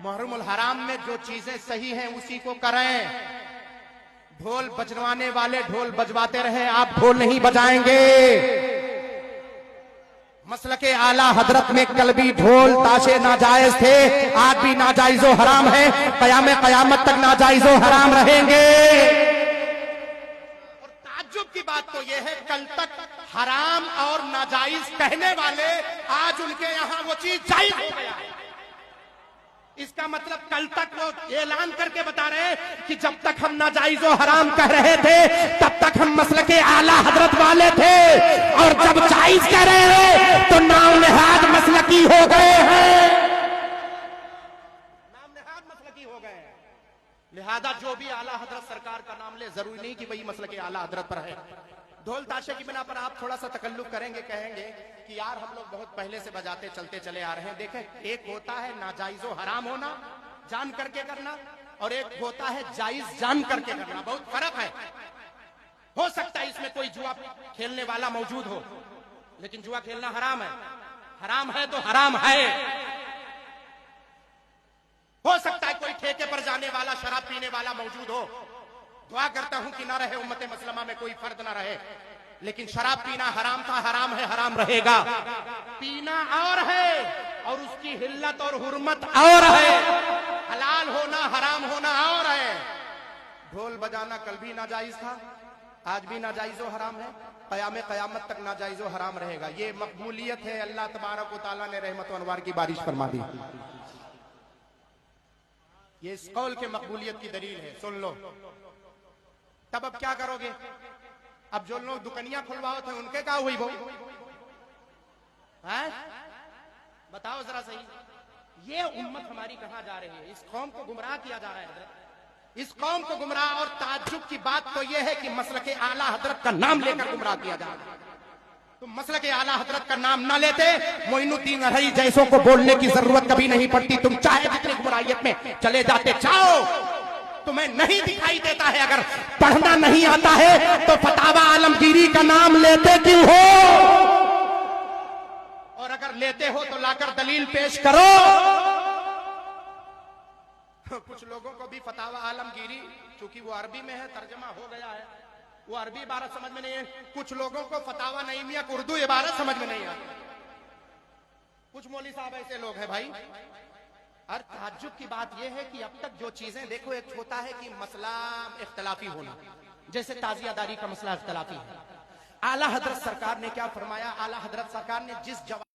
मुहर्रमुल हराम में जो चीजें सही हैं उसी को करें। ढोल बजवाने वाले ढोल बजवाते रहे, आप ढोल नहीं बजाएंगे। मसलके आला हजरत में कल भी ढोल ताशे नाजायज थे, आज भी नाजायजो हराम है, कयामत तक नाजायजो हराम रहेंगे। और ताज्जुब की बात तो यह है, कल तक हराम और नाजायज कहने वाले आज उनके यहां वो चीज जायज हो गया है। इसका मतलब कल तक वो ऐलान करके बता रहे हैं कि जब तक हम नाजायजो हराम कह रहे थे तब तक हम मसलके आला हजरत वाले थे, और जब जायज कह रहे हैं तो नाम नेहाद मसलकी हो गए हैं, नाम नेहाद मसलकी हो गए हैं। लिहाजा जो भी आला हजरत सरकार का नाम ले, जरूरी नहीं कि वही मसलके आला हजरत पर है। ढोल ताशे की बिना पर आप थोड़ा सा तकल्लुफ करेंगे, कहेंगे कि यार हम लोग बहुत पहले से बजाते चलते चले आ रहे हैं। देखें, एक होता है नाजायजो हराम होना जान करके करना, और एक होता है जायज जान करके करना, बहुत फर्क है। हो सकता है इसमें कोई जुआ खेलने वाला मौजूद हो, लेकिन जुआ खेलना हराम है। हराम है तो हराम है। हो सकता है कोई ठेके पर जाने वाला शराब पीने वाला मौजूद हो, दुआ करता हूं कि ना रहे, उम्मते मुस्लिमा में कोई फर्द ना रहे, लेकिन शराब पीना हराम था, हराम है, हराम रहेगा। पीना और है और उसकी हिल्लत और हुर्मत और है, हलाल होना हराम होना और है। ढोल बजाना कल भी नाजायज था, आज भी नाजायजो हराम है, कयामत तक नाजायजो हराम रहेगा। ये मकबूलियत है, अल्लाह तबारक व तआला ने रहमत व अनवार की बारिश फरमा दी। ये इस कौल के मकबूलियत की दलील है, सुन लो। तब अब क्या करोगे? अब जो लोग दुकानियां खुलवाओ थे उनके क्या हुई वो? बताओ जरा सही। ये उम्मत हमारी कहां जा रही है? इस कौम को गुमराह किया जा रहा है, इस कौम को गुमराह। और ताज्जुब की बात तो यह है कि मसलके आला हजरत का नाम लेकर गुमराह किया जा रहा है। तुम मसलके आला हजरत का नाम ना लेते, मोइनुद्दीन अरहरी जैसों को बोलने की जरूरत कभी नहीं पड़ती। तुम चाहे जितनी गुमराहियत में चले जाते चाहो, तुम्हें नहीं दिखाई देता है। अगर पढ़ना नहीं आता है तो फतावा आलमगीरी का नाम लेते क्यों हो? और अगर लेते हो तो लाकर दलील पेश करो। कुछ लोगों को भी फतावा आलमगीरी, चूंकि वो अरबी में है, तर्जमा हो गया है, वो अरबी इबारत समझ में नहीं है। कुछ लोगों को फतावा नईमिया की उर्दू इबारत समझ में नहीं आती। कुछ मौलवी साहब ऐसे लोग हैं भाई। और ताज्जुब की बात यह है कि अब तक जो चीजें, देखो, एक होता है कि मसला इख्तलाफी होना, जैसे ताजियादारी का मसला इख्तलाफी है। आला हजरत सरकार ने क्या फरमाया? आला हजरत सरकार ने जिस जवाब